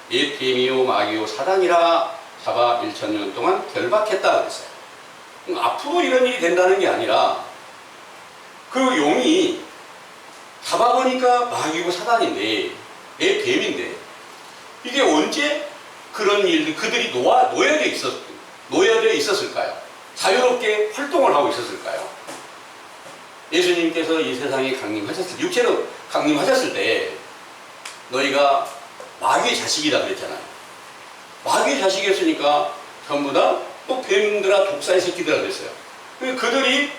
옛 뱀이요 마귀요 사단이라 잡아 1000년 동안 결박했다 그랬어요. 앞으로 이런 일이 된다는 게 아니라 그 용이 잡아보니까 마귀고 사단인데, 내 뱀인데, 이게 언제 그런 일들, 그들이 놓여져 있었을까요? 자유롭게 활동을 하고 있었을까요? 예수님께서 이 세상에 육체로 강림하셨을 때 너희가 마귀의 자식이다 그랬잖아요. 마귀의 자식이었으니까 전부 다 또 뱀들아 독사의 새끼들아 그랬어요. 그들이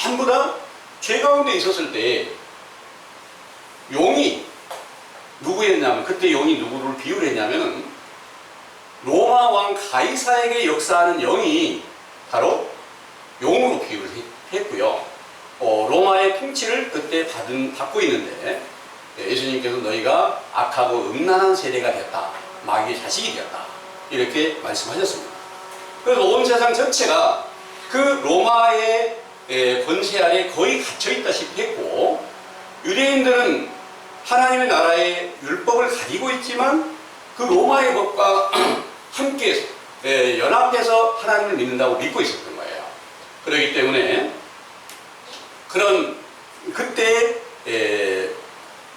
전부 다 죄 가운데 있었을 때 용이 누구였냐면, 그때 용이 누구를 비유를 했냐면 로마 왕 가이사에게 역사하는 영이 바로 용으로 비유를 했고요. 로마의 통치를 그때 받고 있는데 예수님께서 너희가 악하고 음란한 세대가 됐다, 마귀의 자식이 되었다, 이렇게 말씀하셨습니다. 그래서 온 세상 전체가 그 로마의 권세 아래 거의 갇혀있다시피 했고, 유대인들은 하나님의 나라의 율법을 가지고 있지만 그 로마의 법과 함께 연합해서 하나님을 믿는다고 믿고 있었던 거예요. 그렇기 때문에 그때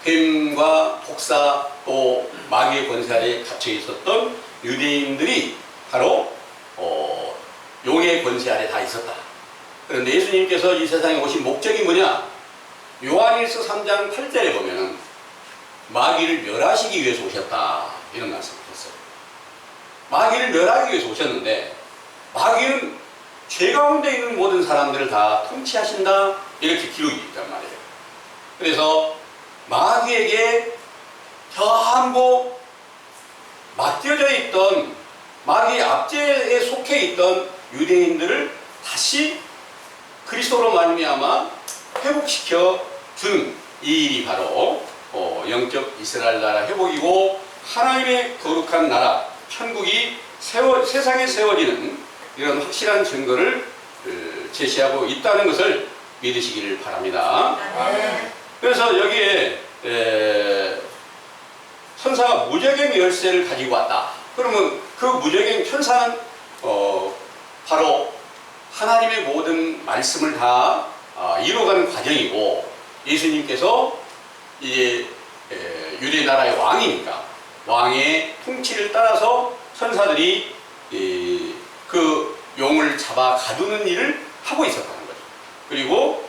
뱀과 독사 또 마귀의 권세 아래 갇혀 있었던 유대인들이 바로 용의 권세 아래 다 있었다. 그런데 예수님께서 이 세상에 오신 목적이 뭐냐? 요한일서 3장 8절에 보면 마귀를 멸하시기 위해서 오셨다, 이런 말씀을 했어요. 마귀를 멸하기 위해서 오셨는데 마귀는 죄 가운데 있는 모든 사람들을 다 통치하신다, 이렇게 기록이 있단 말이에요. 그래서 마귀에게 전부 맡겨져 있던, 마귀의 압제에 속해 있던 유대인들을 다시 그리스도로 말미암아 회복시켜 주는 이 일이 바로 영적 이스라엘 나라 회복이고, 하나님의 거룩한 나라 천국이 세상에 세워지는 이런 확실한 증거를 제시하고 있다는 것을 믿으시기를 바랍니다. 아멘. 그래서 여기에 천사가 무저갱 열쇠를 가지고 왔다. 그러면 그 무저갱 천사는 바로 하나님의 모든 말씀을 다 이루어가는 과정이고, 예수님께서 이제 유대 나라의 왕이니까 왕의 통치를 따라서 천사들이 그 용을 잡아 가두는 일을 하고 있었다는 거죠. 그리고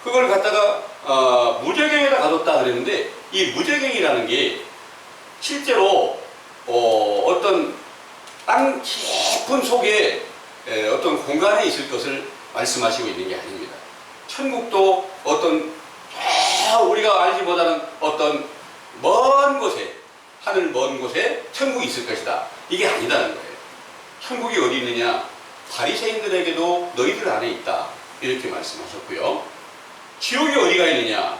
그걸 갖다가 무저갱에다 가뒀다 그랬는데, 이 무저갱이라는 게 실제로 어떤 땅 깊은 속에 어떤 공간에 있을 것을 말씀하시고 있는 게 아닙니다. 천국도 어떤 우리가 알지 못하는 어떤 먼 곳에, 하늘 먼 곳에 천국이 있을 것이다, 이게 아니다는 거예요. 천국이 어디 있느냐? 바리새인들에게도 너희들 안에 있다, 이렇게 말씀하셨고요. 지옥이 어디가 있느냐?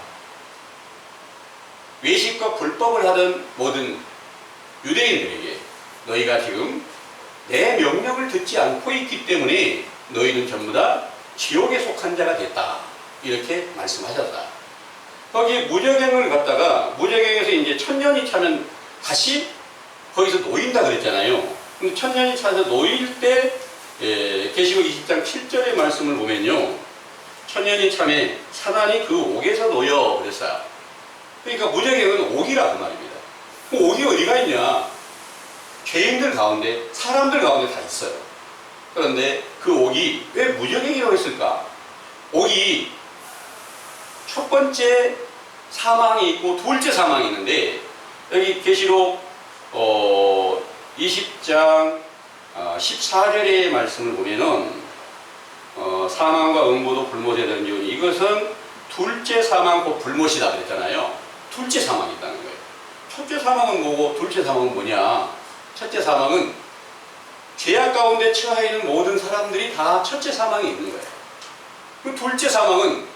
외식과 불법을 하던 모든 유대인들에게 너희가 지금 내 명령을 듣지 않고 있기 때문에 너희는 전부 다 지옥에 속한 자가 됐다, 이렇게 말씀하셨다. 거기 무저갱을 갖다가, 무저갱에서 이제 천년이 차면 다시 거기서 놓인다 그랬잖아요. 근데 천년이 차서 놓일 때 계시록 20장 7절의 말씀을 보면요, 천년이 참에 사단이 그 옥에서 놓여 그랬어요. 그러니까 무저갱은 옥이라고 말입니다. 그 옥이 어디가 있냐? 죄인들 가운데, 사람들 가운데 다 있어요. 그런데 그 옥이 왜 무저갱이라고 했을까? 옥이 첫 번째 사망이 있고 둘째 사망이 있는데, 여기 계시록 20장 14절의 말씀을 보면은 사망과 음부도 불못에 던지오니, 이것은 둘째 사망 곧 불못이다 그랬잖아요. 둘째 사망이 있다는 거예요. 첫째 사망은 뭐고 둘째 사망은 뭐냐? 첫째 사망은 죄악 가운데 처해 있는 모든 사람들이 다 첫째 사망이 있는 거예요. 그 둘째 사망은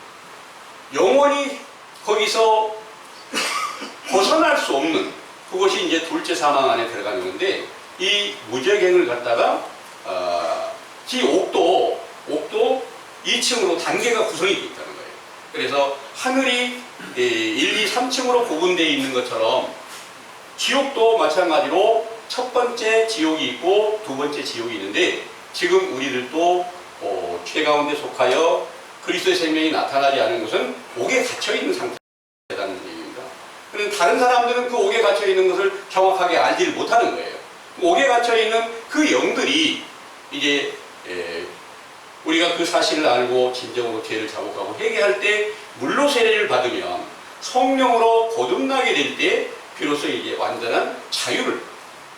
영원히 거기서 벗어날 수 없는, 그것이 이제 둘째 사망 안에 들어가는 건데, 이 무저갱을 갖다가 이 옥도 2층으로 단계가 구성이 되어 있다는 거예요. 그래서 하늘이 1, 2, 3층으로 구분되어 있는 것처럼 지옥도 마찬가지로 첫 번째 지옥이 있고 두 번째 지옥이 있는데, 지금 우리들도 죄 가운데 속하여 그리스도의 생명이 나타나지 않은 것은 옥에 갇혀있는 상태라는 얘기입니다. 그런데 다른 사람들은 그 옥에 갇혀있는 것을 정확하게 알지를 못하는 거예요. 옥에 갇혀있는 그 영들이 이제 우리가 그 사실을 알고 진정으로 죄를 자복하고 회개할 때 물로 세례를 받으면 성령으로 거듭나게 될 때 비로소 이제 완전한 자유를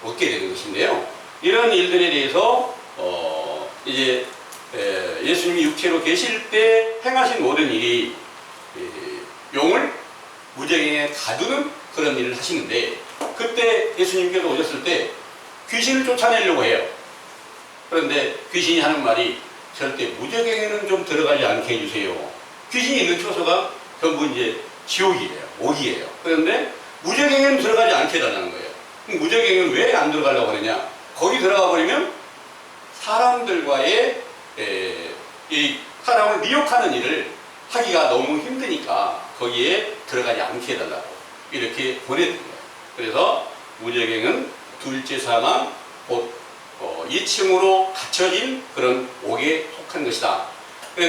얻게 되는 것인데요. 이런 일들에 대해서 이제 예수님이 육체로 계실 때 행하신 모든 일이 용을 무저갱에 가두는 그런 일을 하시는데, 그때 예수님께서 오셨을 때 귀신을 쫓아내려고 해요. 그런데 귀신이 하는 말이 절대 무저갱에는 좀 들어가지 않게 해주세요. 귀신이 있는 처소가 전부 이제 지옥이에요, 옥이에요. 그런데 무저갱에는 들어가지 않게 해달라는 거예요. 그럼 무저갱에는 왜 안 들어가려고 하느냐? 거기 들어가 버리면 사람들과의 이 사람을 미혹하는 일을 하기가 너무 힘드니까 거기에 들어가지 않게 해달라고 이렇게 보냈던 거예요. 그래서 무저갱은 둘째 사망, 곧 2층으로 갇혀진 그런 옥에 속한 것이다.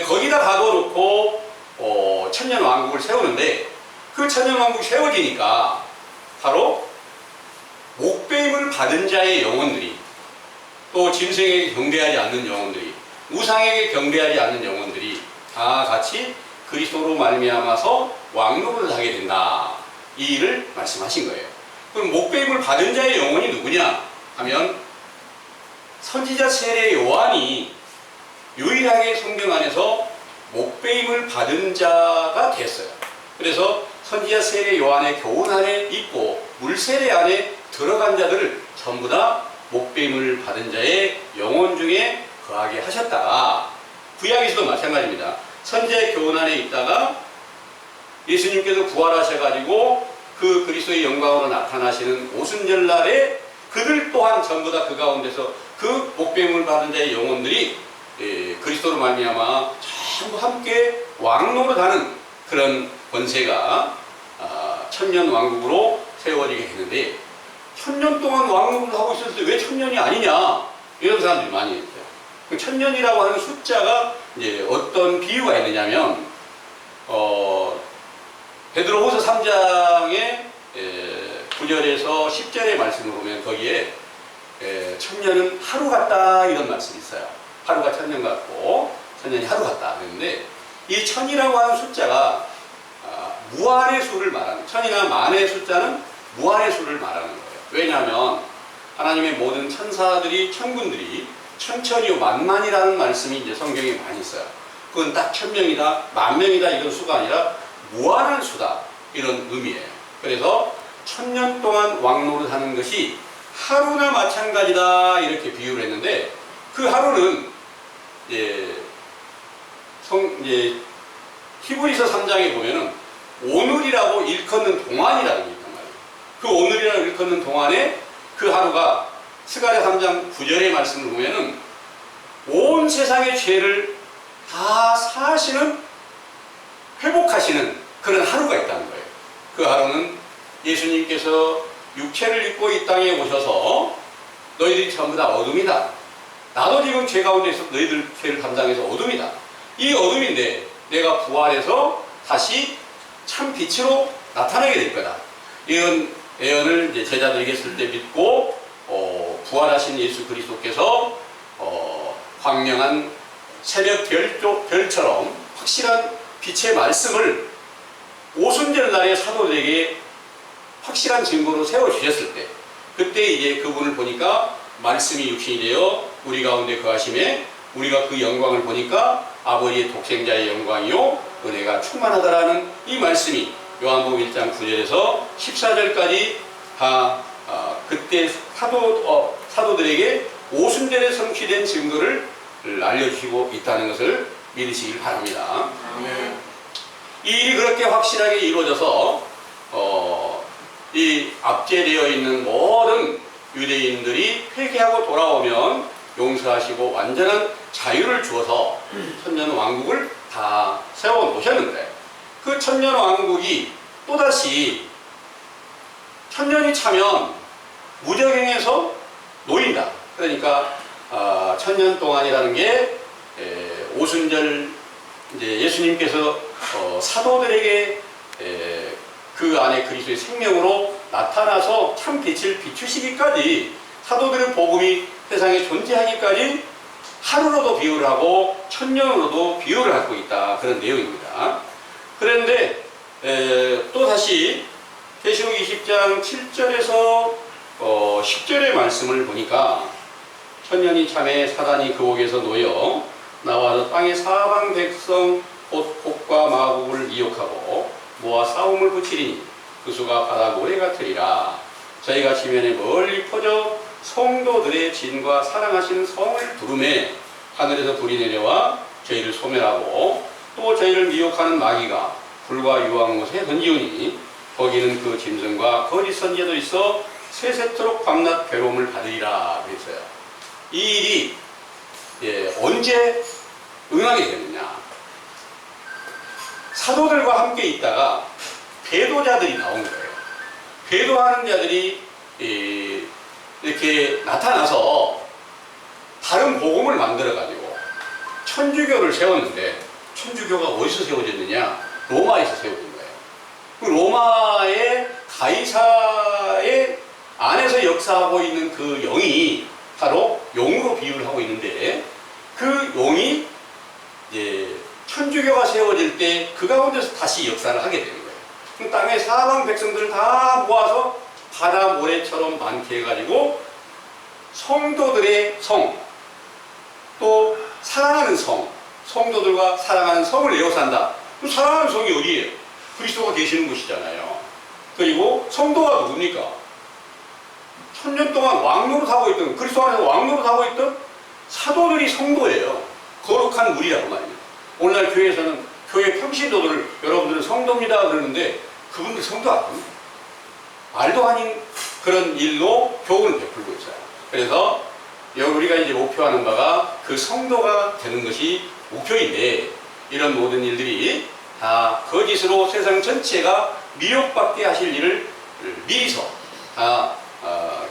거기다 가둬놓고 천년왕국을 세우는데, 그 천년왕국이 세워지니까 바로 목배임을 받은 자의 영혼들이, 또 짐승에게 경배하지 않는 영혼들이, 우상에게 경배하지 않는 영혼들이 다 같이 그리스도로 말미암아서 왕노릇을 하게 된다, 이 일을 말씀하신 거예요. 그럼 목배임을 받은 자의 영혼이 누구냐 하면, 선지자 세례 요한이 유일하게 성경 안에서 목배임을 받은 자가 됐어요. 그래서 선지자 세례 요한의 교훈 안에 있고 물세례 안에 들어간 자들을 전부 다 목배임을 받은 자의 영혼 중에 거하게 하셨다가, 구약에서도 마찬가지입니다. 선지자의 교훈 안에 있다가 예수님께서 부활하셔가지고 그 그리스도의 영광으로 나타나시는 오순절날에 그들 또한 전부 다 그 가운데서 그 목배임을 받은 자의 영혼들이 그리스도로 말미암아 전부 함께 왕노릇하는 그런 권세가 천년 왕국으로 세워지게 되는데, 천년 동안 왕노릇을 하고 있었을 때 왜 천년이 아니냐, 이런 사람들이 많이 있어요. 그 천년이라고 하는 숫자가 이제 어떤 비유가 있느냐면, 베드로후서 3장의 9절에서 10절의 말씀을 보면 거기에 천년은 하루 같다, 이런 말씀이 있어요. 하루가 천년 같고 천년이 하루 같다 그랬는데, 이 천이라고 하는 숫자가 무한의 수를 말하는, 천이나 만의 숫자는 무한의 수를 말하는 거예요. 왜냐하면 하나님의 모든 천사들이, 천군들이 천천이요 만만이라는 말씀이 이제 성경에 많이 있어요. 그건 딱 1000명이다, 10,000명이다 이런 수가 아니라 무한한 수다, 이런 의미예요. 그래서 천년 동안 왕노릇하는 것이 하루나 마찬가지다, 이렇게 비유를 했는데, 그 하루는 히브리서 3장에 보면은 오늘이라고 일컫는 동안이라는 게 있단 말이에요. 그 오늘이라고 일컫는 동안에 그 하루가 스가랴 3장 9절의 말씀을 보면은 온 세상의 죄를 다 사하시는, 회복하시는 그런 하루가 있다는 거예요. 그 하루는 예수님께서 육체를 입고 이 땅에 오셔서 너희들이 전부 다 어둠이다, 나도 지금 죄 가운데 있어 너희들 죄를 담당해서 어둠이다, 이 어둠인데 내가 부활해서 다시 참 빛으로 나타나게 될 거다, 이런 예언을 이제 제자들에게 쓸 때 믿고 부활하신 예수 그리스도께서 황량한 새벽 별처럼 확실한 빛의 말씀을 오순절 날에 사도들에게 확실한 증거로 세워주셨을 때, 그때 이제 그분을 보니까 말씀이 육신이 되어 우리 가운데 거하심에 우리가 그 영광을 보니까 아버지의 독생자의 영광이요 은혜가 충만하다라는 이 말씀이 요한복음 1장 9절에서 14절까지 다 그때 사도들에게 오순절에 성취된 증거를 알려주시고 있다는 것을 믿으시길 바랍니다. 이 일이 그렇게 확실하게 이루어져서 이 압제되어 있는 모든 유대인들이 회개하고 돌아오면 용서하시고 완전한 자유를 주어서 천년 왕국을 다 세워놓으셨는데, 그 천년 왕국이 또다시 천년이 차면 무적행에서 놓인다. 그러니까 천년 동안이라는 게 오순절 이제 예수님께서 사도들에게 그 안에 그리스도의 생명으로 나타나서 참 빛을 비추시기까지, 사도들의 복음이 세상에 존재하기까지 하루로도 비유를 하고 천년으로도 비유를 하고 있다, 그런 내용입니다. 그런데 또 다시 계시록 20장 7절에서 10절의 말씀을 보니까, 천년이 참에 사단이 그 옥에서 놓여 나와서 땅의 사방 백성 곧 곡과 마곡을 미혹하고 모아 싸움을 붙이리니 그 수가 바다 모래 같으리라. 저희가 지면에 멀리 퍼져 성도들의 진과 사랑하시는 성을 부르매 하늘에서 불이 내려와 저희를 소멸하고 또 저희를 미혹하는 마귀가 불과 유황못에 던지우니 거기는 그 짐승과 거짓 선지자도 있어 세세토록 밤낮 괴로움을 받으리라 그랬어요. 이 일이 언제 응하게 되느냐, 사도들과 함께 있다가 배도자들이 나온 거예요. 배도하는 자들이 이렇게 나타나서 다른 복음을 만들어 가지고 천주교를 세웠는데, 천주교가 어디서 세워졌느냐, 로마에서 세워진 거예요. 그 로마의 가이사의 안에서 역사하고 있는 그 영이 바로 용으로 비유를 하고 있는데, 그 용이 이제 천주교가 세워질 때 그 가운데서 다시 역사를 하게 되는 거예요. 그럼 땅의 사방 백성들을 다 모아서 바다 모래처럼 많게 해가지고 성도들의 성, 또 사랑하는 성, 성도들과 사랑하는 성을 내어 산다. 그럼 사랑하는 성이 어디예요? 그리스도가 계시는 곳이잖아요. 그리고 성도가 누굽니까? 천년 동안 왕노릇하고 있던, 그리스도 안에서 왕노릇하고 있던 사도들이 성도예요. 거룩한 무리라고 말입니다. 오늘날 교회에서는 교회 평신도들을 여러분들은 성도입니다 그러는데, 그분들 성도 아닙니다. 말도 아닌 그런 일로 교훈을 베풀고 있어요. 그래서 우리가 이제 목표하는 바가 그 성도가 되는 것이 목표인데, 이런 모든 일들이 다 거짓으로 세상 전체가 미혹받게 하실 일을 미리서 다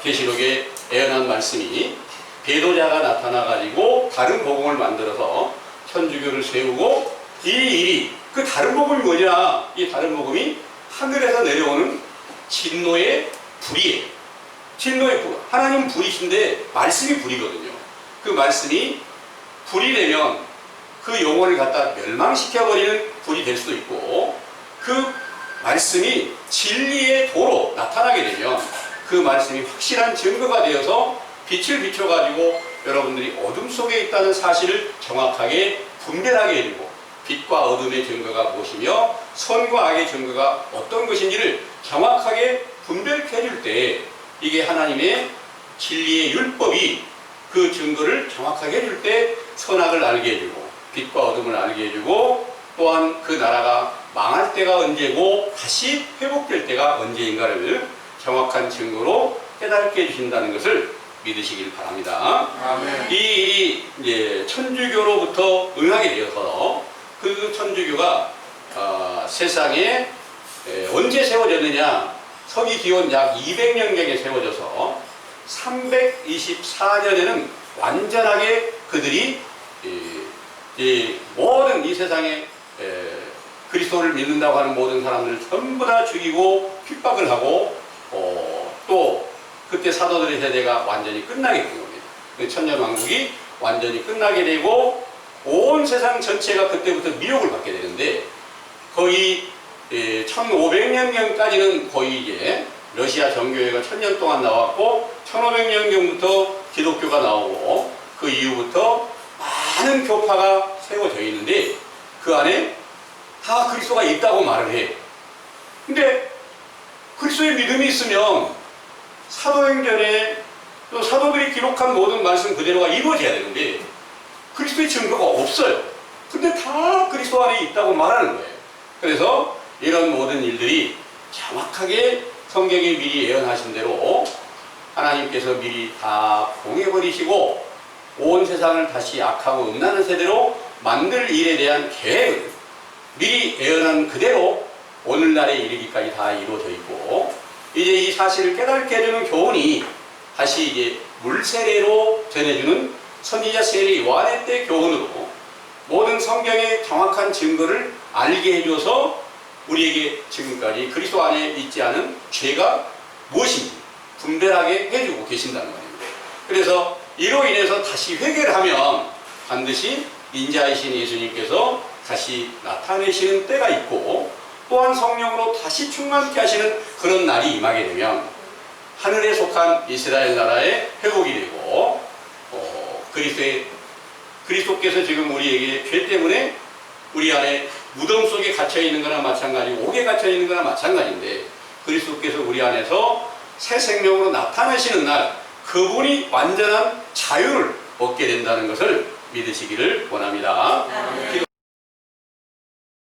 계시록에 예언한 말씀이 배도자가 나타나가지고 다른 복음을 만들어서 천주교를 세우고 이 일이 그 다른 복음이 뭐냐? 이 다른 복음이 하늘에서 내려오는 진노의 불이에요. 진노의 불. 하나님은 불이신데 말씀이 불이거든요. 그 말씀이 불이 되면 그 영혼을 갖다 멸망시켜버리는 불이 될 수도 있고 그 말씀이 진리의 도로 나타나게 되면 그 말씀이 확실한 증거가 되어서 빛을 비춰가지고 여러분들이 어둠 속에 있다는 사실을 정확하게 분별하게 해주고 빛과 어둠의 증거가 무엇이며 선과 악의 증거가 어떤 것인지를 정확하게 분별케 해줄 때 이게 하나님의 진리의 율법이 그 증거를 정확하게 해줄 때 선악을 알게 해주고 빛과 어둠을 알게 해주고 또한 그 나라가 망할 때가 언제고 다시 회복될 때가 언제인가를 정확한 증거로 깨닫게 해주신다는 것을 믿으시길 바랍니다. 아멘. 이 일이 이제 천주교로부터 응하게 되어서 그 천주교가 세상에 언제 세워졌느냐? 서기 기원 약 200년경에 세워져서 324년에는 완전하게 그들이 모든 이 세상에 그리스도를 믿는다고 하는 모든 사람들을 전부 다 죽이고 핍박을 하고 또 그때 사도들의 세대가 완전히 끝나게 된 겁니다. 천년왕국이 완전히 끝나게 되고 온 세상 전체가 그때부터 미혹을 받게 되는데 거의 1500년경까지는 거의 이제 러시아 정교회가 1000년 동안 나왔고 1500년경부터 기독교가 나오고 그 이후부터 많은 교파가 세워져 있는데 그 안에 다 그리스도가 있다고 말을 해요. 근데 그리스도의 믿음이 있으면 사도행전에 또 사도들이 기록한 모든 말씀 그대로가 이루어져야 되는데 그리스도의 증거가 없어요. 근데 다 그리스도 안에 있다고 말하는 거예요. 그래서 이런 모든 일들이 정확하게 성경에 미리 예언하신 대로 하나님께서 미리 다 봉해버리시고 온 세상을 다시 악하고 음란한 세대로 만들 일에 대한 계획을 미리 예언한 그대로 오늘날에 이르기까지 다 이루어져 있고 이제 이 사실을 깨닫게 해주는 교훈이 다시 이제 물세례로 전해주는 선지자 세례 요한의 때 교훈으로 모든 성경의 정확한 증거를 알게 해줘서 우리에게 지금까지 그리스도 안에 있지 않은 죄가 무엇인지 분별하게 해주고 계신다는 말입니다. 그래서 이로 인해서 다시 회개를 하면 반드시 인자이신 예수님께서 다시 나타내시는 때가 있고 또한 성령으로 다시 충만케 하시는 그런 날이 임하게 되면 하늘에 속한 이스라엘 나라의 회복이 되고 그리스도께서 지금 우리에게 죄 때문에 우리 안에 무덤 속에 갇혀 있는 거나 마찬가지고 옥에 갇혀 있는 거나 마찬가지인데 그리스도께서 우리 안에서 새 생명으로 나타나시는 날 그분이 완전한 자유를 얻게 된다는 것을 믿으시기를 원합니다.